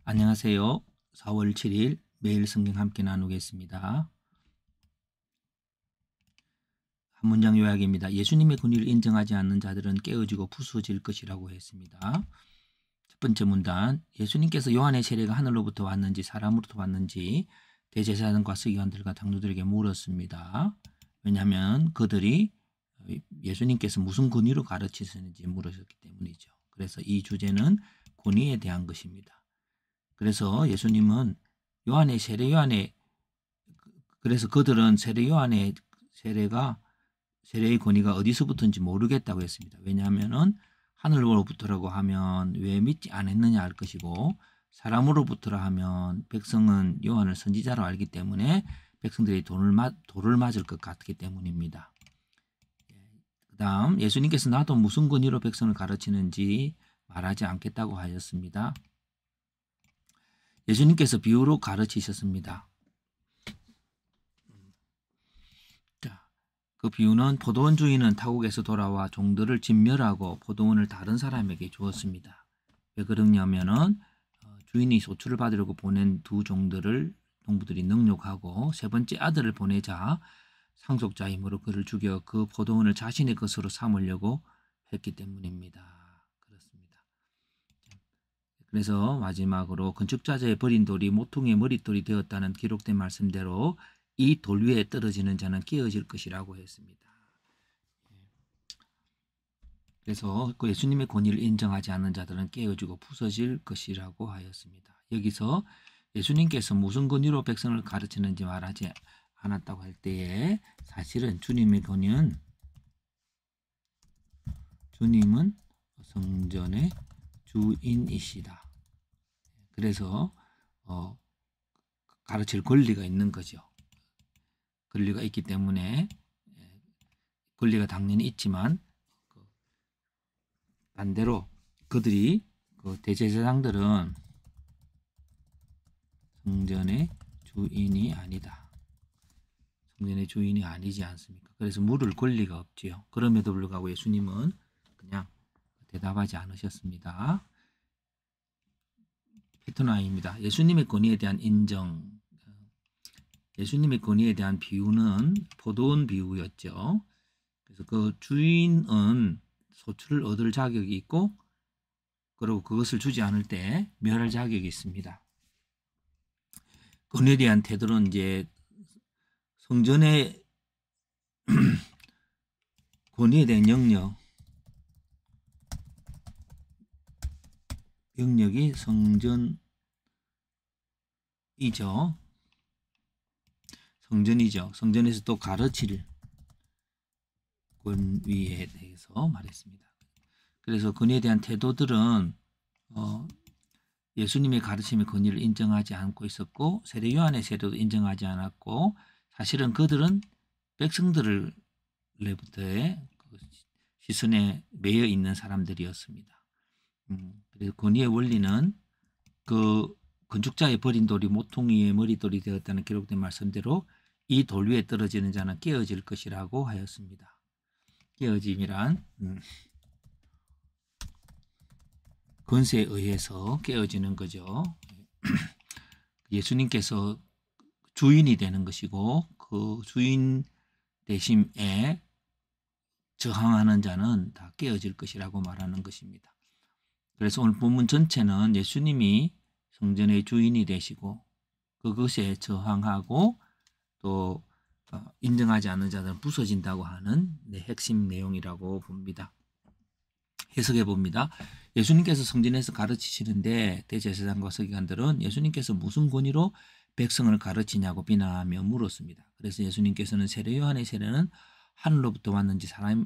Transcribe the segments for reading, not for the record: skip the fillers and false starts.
안녕하세요. 4월 7일 매일 성경 함께 나누겠습니다. 한 문장 요약입니다. 예수님의 권위를 인정하지 않는 자들은 깨어지고 부수어질 것이라고 했습니다. 첫 번째 문단, 예수님께서 요한의 세례가 하늘로부터 왔는지 사람으로부터 왔는지 대제사장과 서기관들과 장로들에게 물었습니다. 왜냐하면 그들이 예수님께서 무슨 권위로 가르치시는지 물으셨기 때문이죠. 그래서 이 주제는 권위에 대한 것입니다. 그래서 예수님은 그래서 그들은 세례의 권위가 어디서부터인지 모르겠다고 했습니다. 왜냐하면은 하늘로부터라고 하면 왜 믿지 않았느냐 할 것이고, 사람으로부터라 하면 백성은 요한을 선지자로 알기 때문에 백성들이 돌을 맞을 것 같기 때문입니다. 그 다음, 예수님께서 나도 무슨 권위로 백성을 가르치는지 말하지 않겠다고 하셨습니다. 예수님께서 비유로 가르치셨습니다. 그 비유는 포도원 주인은 타국에서 돌아와 종들을 진멸하고 포도원을 다른 사람에게 주었습니다. 왜 그러냐면은 주인이 소출을 받으려고 보낸 두 종들을 농부들이 능욕하고 세 번째 아들을 보내자 상속자 힘으로 그를 죽여 그 포도원을 자신의 것으로 삼으려고 했기 때문입니다. 그렇습니다. 그래서 마지막으로 건축자재에 버린 돌이 모퉁이의 머릿돌이 되었다는 기록된 말씀대로 이 돌 위에 떨어지는 자는 깨어질 것이라고 했습니다. 그래서 그 예수님의 권위를 인정하지 않는 자들은 깨어지고 부서질 것이라고 하였습니다. 여기서 예수님께서 무슨 권위로 백성을 가르치는지 말하지 않았다고 할 때에 사실은 주님은 성전의 주인이시다. 그래서 가르칠 권리가 있는 거죠. 권리가 있기 때문에 권리가 당연히 있지만 반대로 그들이 대제사장들은 성전의 주인이 아니다. 성전의 주인이 아니지 않습니까? 그래서 물을 권리가 없지요. 그럼에도 불구하고 예수님은 그냥 대답하지 않으셨습니다. 패턴화입니다. 예수님의 권위에 대한 인정. 예수님의 권위에 대한 비유는 포도원 비유였죠. 그래서 그 주인은 소출을 얻을 자격이 있고, 그리고 그것을 주지 않을 때 멸할 자격이 있습니다. 권위에 대한 태도는 이제 성전의 권위에 대한 영역이 성전이죠. 성전에서 또 가르칠 권위에 대해서 말했습니다. 그래서 권위에 대한 태도들은 예수님의 가르침의 권위를 인정하지 않고 있었고, 세례 요한의 세례도 인정하지 않았고, 사실은 그들은 백성들로부터의 시선에 매여 있는 사람들이었습니다. 그래서 권위의 원리는 그 건축자의 버린 돌이 모퉁이의 머릿돌이 되었다는 기록된 말씀대로 이 돌 위에 떨어지는 자는 깨어질 것이라고 하였습니다. 깨어짐이란 권세에 의해서 깨어지는 거죠. 예수님께서 주인이 되는 것이고, 그 주인 대심에 저항하는 자는 다 깨어질 것이라고 말하는 것입니다. 그래서 오늘 본문 전체는 예수님이 성전의 주인이 되시고 그것에 저항하고 또 인정하지 않는 자들은 부서진다고 하는 핵심 내용이라고 봅니다. 해석해 봅니다. 예수님께서 성전에서 가르치시는데 대제사장과 서기관들은 예수님께서 무슨 권위로 백성을 가르치냐고 비난하며 물었습니다. 그래서 예수님께서는 세례 요한의 세례는 하늘로부터 왔는지 사람이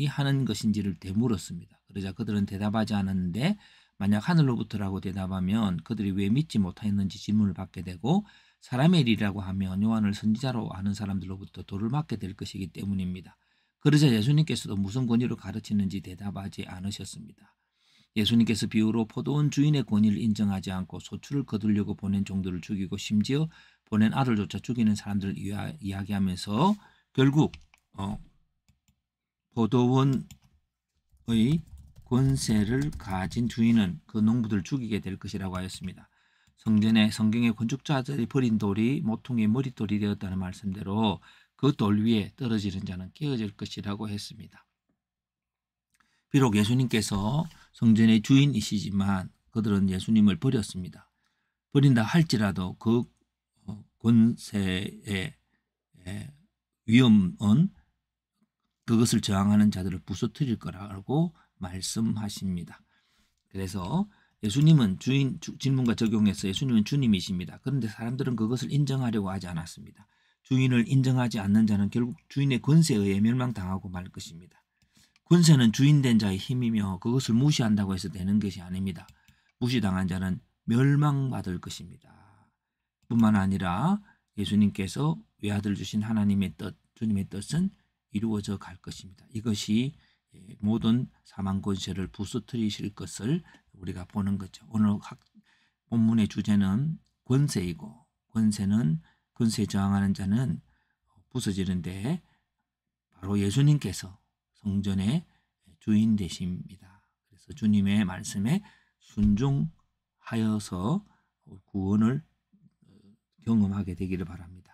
하는 것인지를 되물었습니다. 그러자 그들은 대답하지 않았는데, 만약 하늘로부터라고 대답하면 그들이 왜 믿지 못하였는지 질문을 받게 되고, 사람의 일이라고 하면 요한을 선지자로 아는 사람들로부터 돌을 맞게 될 것이기 때문입니다. 그러자 예수님께서도 무슨 권위로 가르치는지 대답하지 않으셨습니다. 예수님께서 비유로 포도원 주인의 권위를 인정하지 않고 소출을 거두려고 보낸 종들을 죽이고 심지어 보낸 아들조차 죽이는 사람들을 이야기하면서 결국 포도원의 권세를 가진 주인은 그 농부들을 죽이게 될 것이라고 하였습니다. 성전에 성경의 건축자들이 버린 돌이 모퉁이의 머릿돌이 되었다는 말씀대로 그 돌 위에 떨어지는 자는 깨어질 것이라고 했습니다. 비록 예수님께서 성전의 주인이시지만 그들은 예수님을 버렸습니다. 버린다 할지라도 그 권세의 위험은 그것을 저항하는 자들을 부서뜨릴 거라고 말씀하십니다. 그래서 예수님은 질문과 적용해서 예수님은 주님이십니다. 그런데 사람들은 그것을 인정하려고 하지 않았습니다. 주인을 인정하지 않는 자는 결국 주인의 권세에 의해 멸망당하고 말 것입니다. 권세는 주인된 자의 힘이며 그것을 무시한다고 해서 되는 것이 아닙니다. 무시당한 자는 멸망받을 것입니다. 뿐만 아니라 예수님께서 외아들 주신 하나님의 뜻, 주님의 뜻은 이루어져 갈 것입니다. 이것이 모든 사망 권세를 부서뜨리실 것을 우리가 보는 거죠. 오늘 본문의 주제는 권세이고 권세에 저항하는 자는 부서지는데 바로 예수님께서 성전의 주인 되십니다. 그래서 주님의 말씀에 순종하여서 구원을 경험하게 되기를 바랍니다.